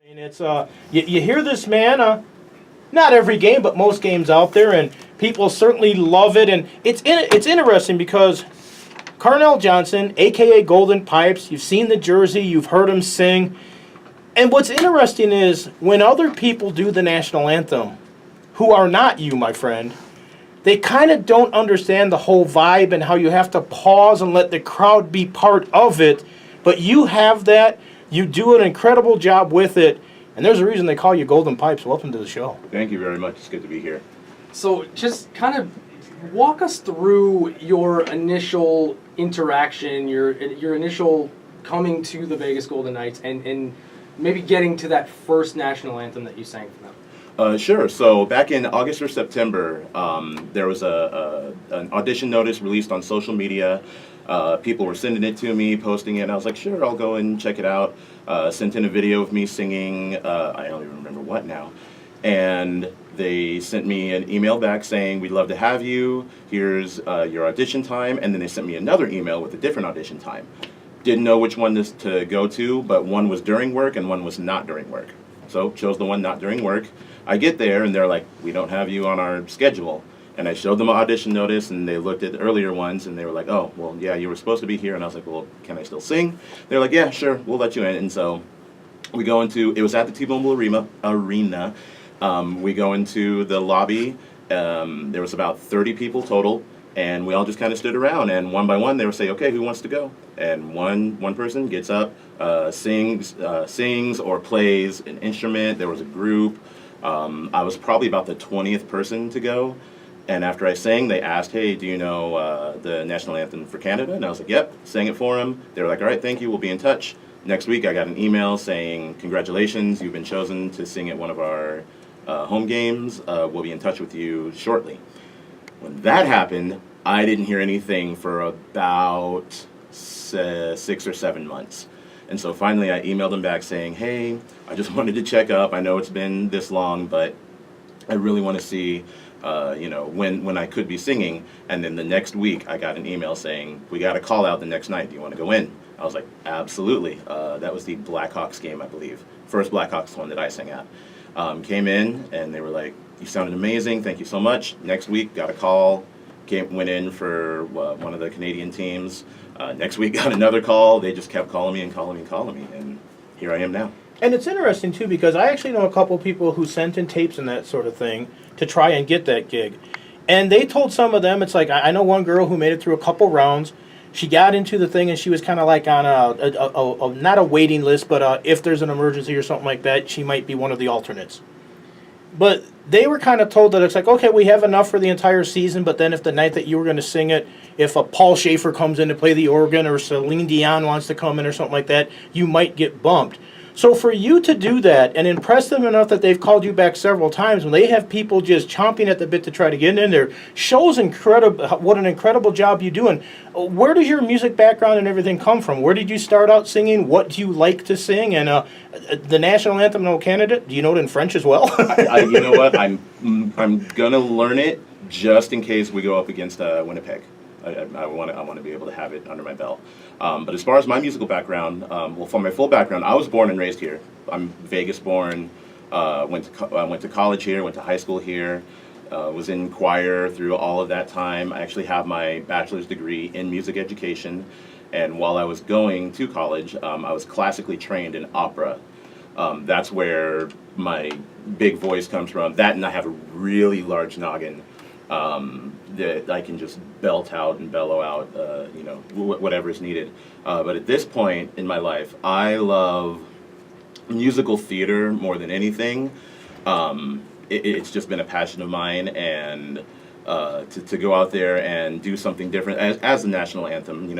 And it's you hear this man, not every game, but most games out there, and people certainly love it. And it's interesting because Carnell Johnson, aka Golden Pipes, you've seen the jersey, you've heard him sing, and what's interesting is when other people do the national anthem, who are not you, my friend, they kind of don't understand the whole vibe and how you have to pause and let the crowd be part of it. But you have that. You do an incredible job with it. And there's a reason they call you Golden Pipes. Welcome to the show. Thank you very much. It's good to be here. So just kind of walk us through your initial interaction, your initial coming to the Vegas Golden Knights, and maybe getting to that first national anthem that you sang for them. Sure. So back in August or September, there was an audition notice released on social media. People were sending it to me, posting it, and I was like, sure, I'll go and check it out. Sent in a video of me singing, I don't even remember what now. And they sent me an email back saying, we'd love to have you, here's your audition time, and then they sent me another email with a different audition time. Didn't know which one to go to, but one was during work and one was not during work. So chose the one not during work. I get there and they're like, we don't have you on our schedule. And I showed them an audition notice and they looked at the earlier ones and they were like, oh, well, yeah, you were supposed to be here. And I was like, well, can I still sing? They're like, yeah, sure, we'll let you in. And so we go into, it was at the T-Mobile Arena. We go into the lobby. There was about 30 people total. And we all just kind of stood around, and one by one they would say, okay, who wants to go? And one person gets up, sings or plays an instrument. There was a group. I was probably about the 20th person to go. And after I sang, they asked, hey, do you know the national anthem for Canada? And I was like, yep, sang it for them. They were like, all right, thank you, we'll be in touch. Next week I got an email saying, congratulations, you've been chosen to sing at one of our home games. We'll be in touch with you shortly. When that happened, I didn't hear anything for about 6 or 7 months. And so finally I emailed them back saying, hey, I just wanted to check up. I know it's been this long, but I really want to see when I could be singing. And then the next week I got an email saying, we got a call out the next night. Do you want to go in? I was like, absolutely. That was the Blackhawks game, I believe. First Blackhawks one that I sang at. Came in and they were like, you sounded amazing, thank you so much. Next week, got a call, went in for one of the Canadian teams. Next week, got another call. They just kept calling me and calling me and calling me, and here I am now. And it's interesting, too, because I actually know a couple people who sent in tapes and that sort of thing to try and get that gig. And they told some of them, it's like, I know one girl who made it through a couple rounds. She got into the thing, and she was kind of like on a not a waiting list, but if there's an emergency or something like that, she might be one of the alternates. But they were kind of told that it's like, okay, we have enough for the entire season, but then if the night that you were going to sing it, if a Paul Schaefer comes in to play the organ or Celine Dion wants to come in or something like that, you might get bumped. So for you to do that and impress them enough that they've called you back several times when they have people just chomping at the bit to try to get in there, shows incredible what an incredible job you do. And where does your music background and everything come from? Where did you start out singing? What do you like to sing? And the national anthem of Canada, do you know it in French as well? You know what? I'm gonna learn it just in case we go up against Winnipeg. I want to be able to have it under my belt. But as far as my musical background, well, for my full background, I was born and raised here. I'm Vegas born. Went to college here. Went to high school here. Was in choir through all of that time. I actually have my bachelor's degree in music education. And while I was going to college, I was classically trained in opera. That's where my big voice comes from. That, and I have a really large noggin. That I can just belt out and bellow out, whatever is needed. But at this point in my life, I love musical theater more than anything. It's just been a passion of mine, and to go out there and do something different as the national anthem,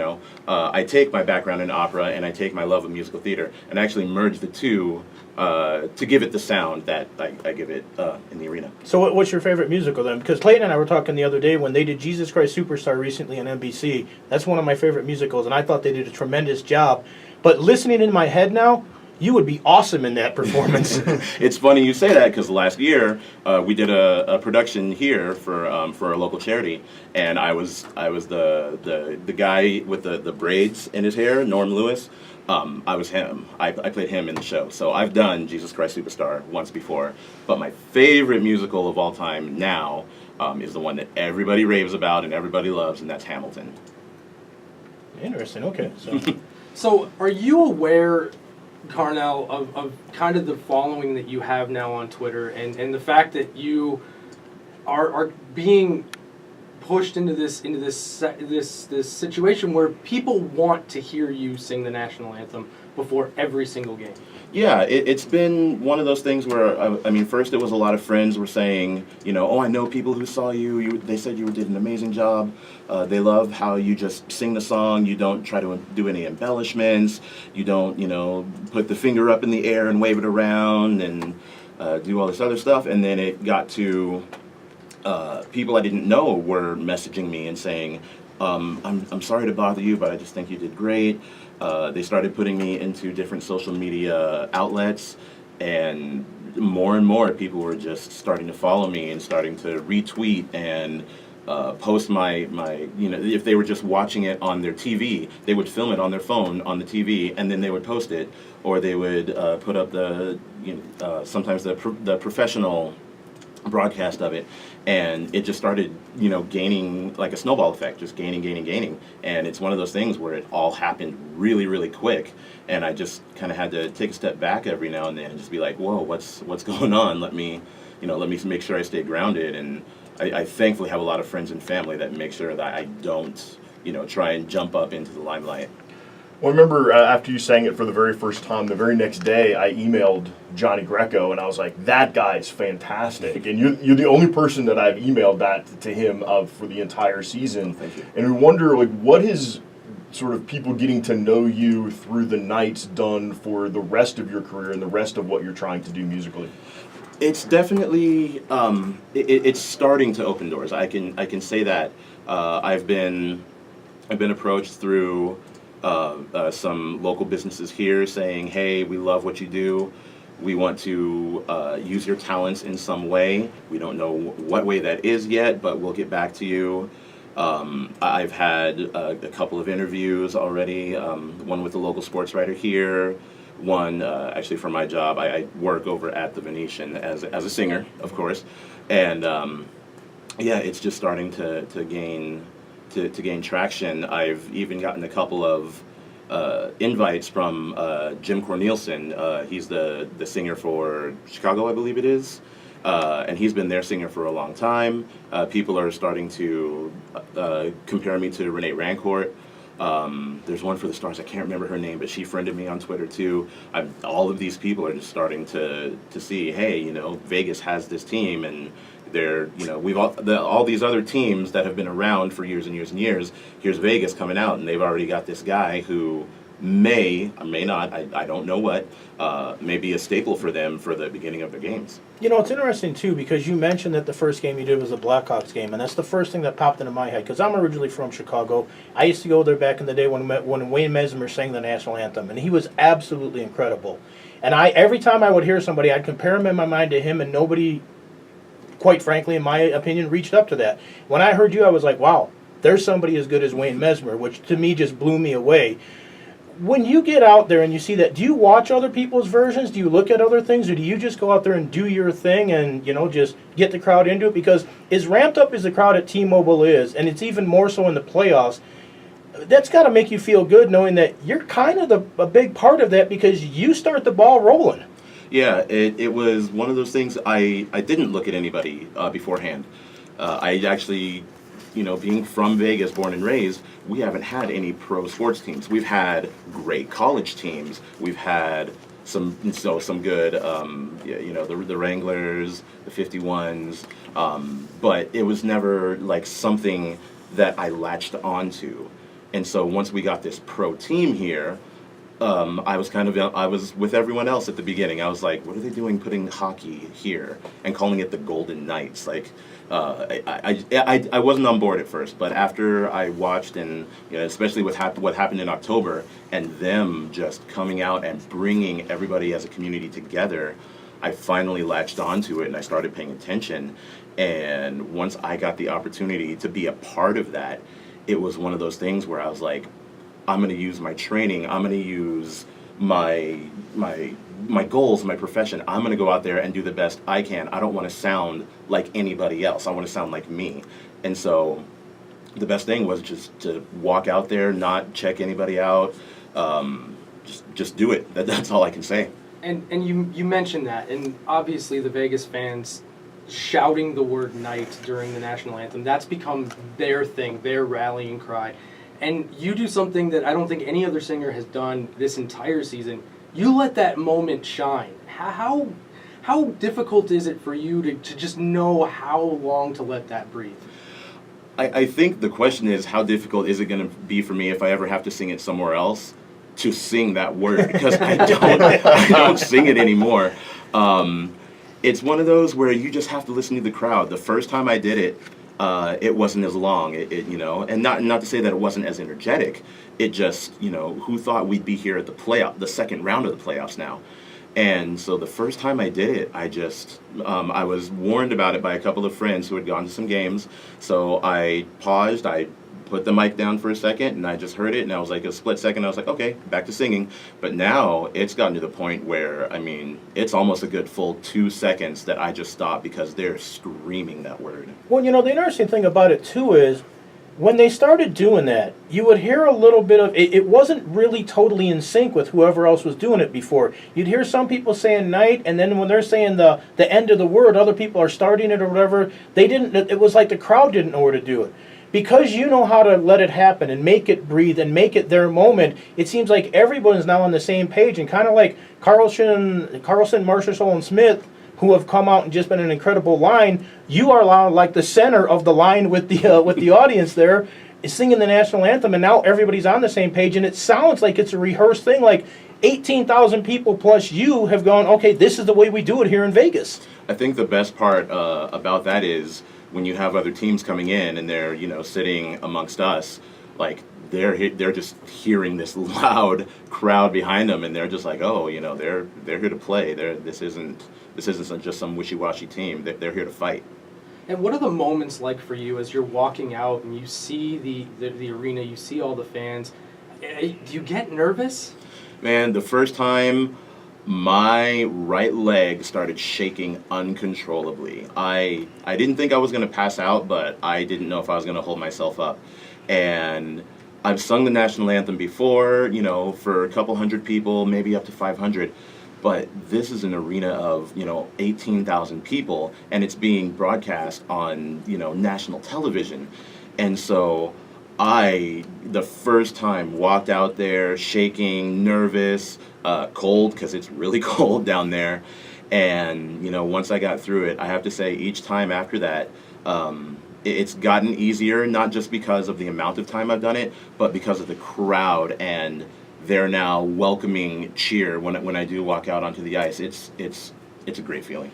I take my background in opera and I take my love of musical theater and actually merge the two to give it the sound that I give it in the arena. So what's your favorite musical then? Because Clayton and I were talking the other day when they did Jesus Christ Superstar recently on NBC. That's one of my favorite musicals, and I thought they did a tremendous job. But listening in my head now, you would be awesome in that performance. It's funny you say that because last year we did a production here for a local charity, and I was the guy with the braids in his hair, Norm Lewis. I was him. I played him in the show. So I've done Jesus Christ Superstar once before, but my favorite musical of all time now is the one that everybody raves about and everybody loves, and that's Hamilton. Interesting. Okay. So So, are you aware, Carnell, of kind of the following that you have now on Twitter, and the fact that you are being pushed into this situation where people want to hear you sing the national anthem before every single game? Yeah, it's been one of those things where, I mean, first it was a lot of friends were saying, you know, oh, I know people who saw you, they said you did an amazing job. They love how you just sing the song, you don't try to do any embellishments, you don't, you know, put the finger up in the air and wave it around and do all this other stuff. And then it got to people I didn't know were messaging me and saying, I'm sorry to bother you, but I just think you did great. They started putting me into different social media outlets, and more people were just starting to follow me and starting to retweet and post my, you know, if they were just watching it on their TV, they would film it on their phone on the TV, and then they would post it, or they would put up the, you know, sometimes the professional broadcast of it, and it just started, you know, gaining like a snowball effect, just gaining, and it's one of those things where it all happened really quick, and I just kind of had to take a step back every now and then and just be like, whoa, what's going on? Let me make sure I stay grounded, and I thankfully have a lot of friends and family that make sure that I don't, you know, try and jump up into the limelight. Well, I remember after you sang it for the very first time, the very next day, I emailed Johnny Greco, and I was like, that guy's fantastic. And you're the only person that I've emailed that to him for the entire season. Thank you. And we wonder, like, what has sort of people getting to know you through the nights done for the rest of your career and the rest of what you're trying to do musically? It's definitely it's starting to open doors. I can say that. I've been approached through some local businesses here saying, hey, we love what you do. We want to use your talents in some way. We don't know what way that is yet, but we'll get back to you. I've had a couple of interviews already, one with the local sports writer here, one actually for my job. I work over at the Venetian as a singer, of course, and yeah, it's just starting to gain traction. I've even gotten a couple of invites from Jim Cornelison. He's the singer for Chicago, I believe it is, and he's been their singer for a long time. People are starting to compare me to Renee Rancourt. There's one for the Stars, I can't remember her name, but she friended me on Twitter too. All of these people are just starting to see, hey, you know, Vegas has this team, and they're, you know, all these other teams that have been around for years and years and years. Here's Vegas coming out, and they've already got this guy who may or may not, I don't know what, may be a staple for them for the beginning of their games. you know, it's interesting too because you mentioned that the first game you did was a Blackhawks game, and that's the first thing that popped into my head because I'm originally from Chicago. I used to go there back in the day when Wayne Mesmer sang the national anthem, and he was absolutely incredible. And every time I would hear somebody, I'd compare him in my mind to him, and nobody, quite frankly, in my opinion, reached up to that. When I heard you, I was like, wow, there's somebody as good as Wayne Mesmer, which to me just blew me away. When you get out there and you see that, do you watch other people's versions? Do you look at other things, or do you just go out there and do your thing and, you know, just get the crowd into it? Because as ramped up as the crowd at T-Mobile is, and it's even more so in the playoffs, that's got to make you feel good knowing that you're kind of a big part of that because you start the ball rolling. Yeah, it was one of those things. I didn't look at anybody beforehand. I actually, you know, being from Vegas, born and raised, we haven't had any pro sports teams. We've had great college teams. We've had some good, you know, the Wranglers, the 51s, but it was never like something that I latched onto. And so once we got this pro team here, I was with everyone else at the beginning. I was like, what are they doing putting hockey here and calling it the Golden Knights? Like, I wasn't on board at first, but after I watched, and you know, especially what happened in October, and them just coming out and bringing everybody as a community together, I finally latched onto it and I started paying attention. And once I got the opportunity to be a part of that, it was one of those things where I was like, I'm going to use my training. I'm going to use my goals, my profession. I'm going to go out there and do the best I can. I don't want to sound like anybody else. I want to sound like me. And so the best thing was just to walk out there, not check anybody out, just do it. That's all I can say. And you mentioned that, and obviously the Vegas fans shouting the word night during the national anthem, that's become their thing, their rallying cry. And you do something that I don't think any other singer has done this entire season. You let that moment shine. How difficult is it for you to just know how long to let that breathe? I think the question is, how difficult is it going to be for me if I ever have to sing it somewhere else to sing that word? Because I don't sing it anymore. It's one of those where you just have to listen to the crowd. The first time I did it, it wasn't as long, and not to say that it wasn't as energetic. It just, who thought we'd be here at the second round of the playoffs now? And so the first time I did it, I was warned about it by a couple of friends who had gone to some games. So I paused, I put the mic down for a second, and I just heard it, and I was like, a split second, I was like, okay, back to singing. But now it's gotten to the point where, it's almost a good full 2 seconds that I just stop because they're screaming that word. Well, the interesting thing about it, too, is when they started doing that, you would hear a little bit of, it wasn't really totally in sync with whoever else was doing it before. You'd hear some people saying night, and then when they're saying the end of the word, other people are starting it or whatever. It was like the crowd didn't know where to do it. Because you know how to let it happen and make it breathe and make it their moment, it seems like everyone's now on the same page, and kind of like Carlson, Marshall, and Smith, who have come out and just been an incredible line. You are like the center of the line with the audience there, singing the national anthem, and now everybody's on the same page, and it sounds like it's a rehearsed thing. Like 18,000 people plus you have gone, okay, this is the way we do it here in Vegas. I think the best part about that is when you have other teams coming in and they're sitting amongst us, like they're just hearing this loud crowd behind them, and they're just like, oh, they're here to play. This isn't just some wishy-washy team. They're here to fight. And what are the moments like for you as you're walking out and you see the arena, you see all the fans? Do you get nervous? Man, the first time, my right leg started shaking uncontrollably. I didn't think I was going to pass out, but I didn't know if I was going to hold myself up. And I've sung the national anthem before, for a couple hundred people, maybe up to 500. But this is an arena of, 18,000 people, and it's being broadcast on, national television. And so the first time, walked out there shaking, nervous, cold, because it's really cold down there. And, once I got through it, I have to say each time after that, it's gotten easier, not just because of the amount of time I've done it, but because of the crowd and their now welcoming cheer when I do walk out onto the ice. It's a great feeling.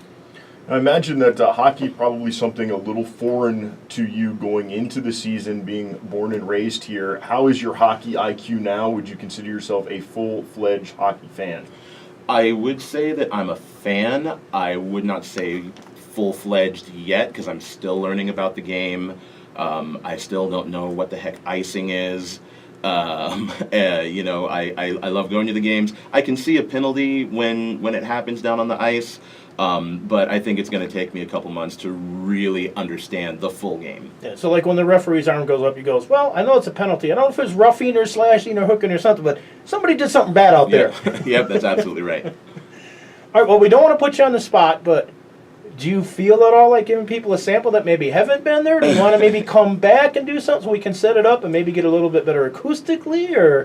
I imagine that hockey probably something a little foreign to you going into the season, being born and raised here. How is your hockey IQ now? Would you consider yourself a full-fledged hockey fan? I would say that I'm a fan. I would not say full-fledged yet because I'm still learning about the game. I still don't know what the heck icing is. I love going to the games. I can see a penalty when it happens down on the ice. But I think it's going to take me a couple months to really understand the full game. Yeah, so like when the referee's arm goes up, he goes, well, I know it's a penalty. I don't know if it's roughing or slashing or hooking or something, but somebody did something bad out there. Yep, that's absolutely right. All right, well, we don't want to put you on the spot, but do you feel at all like giving people a sample that maybe haven't been there? Do you want to maybe come back and do something so we can set it up and maybe get a little bit better acoustically? Or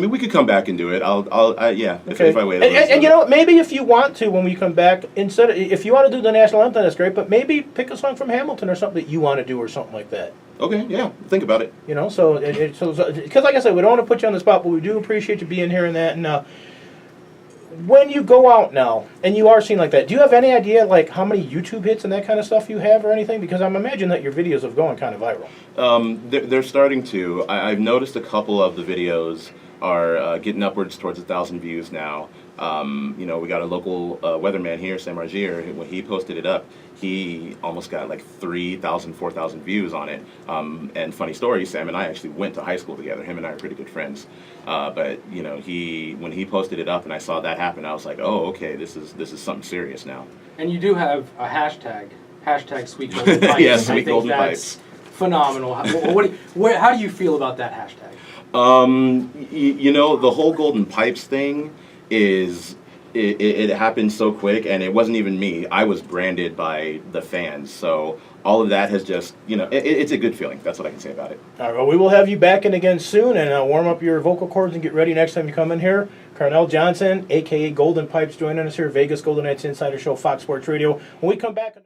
we could come back and do it. Okay. If I wait. And maybe if you want to, when we come back, if you want to do the national anthem, that's great. But maybe pick a song from Hamilton or something that you want to do or something like that. Okay, yeah, think about it. So because like I said, we don't want to put you on the spot, but we do appreciate you being here and that. And when you go out now and you are seen like that, do you have any idea like how many YouTube hits and that kind of stuff you have or anything? Because I'm imagining that your videos have gone kind of viral. They're starting to. I've noticed a couple of the videos are getting upwards towards 1,000 views now. You know, we got a local weatherman here, Sam Argier. When he posted it up, he almost got like 3,000, 4,000 views on it. And funny story, Sam and I actually went to high school together. Him and I are pretty good friends. But you know, when he posted it up and I saw that happen, I was like, oh, okay, this is something serious now. And you do have a hashtag Sweet Golden Pipes. Yeah, I Sweet think Golden that's Pipes. Phenomenal. How do you feel about that hashtag? You know, the whole Golden Pipes thing is it happened so quick, and it wasn't even me. I was branded by the fans, so all of that has just, you know, it's a good feeling. That's what I can say about it. All right, well, we will have you back in again soon, and warm up your vocal cords and get ready next time you come in here. Carnell Johnson, a.k.a. Golden Pipes, joining us here, Vegas Golden Knights Insider Show, Fox Sports Radio. When we come back...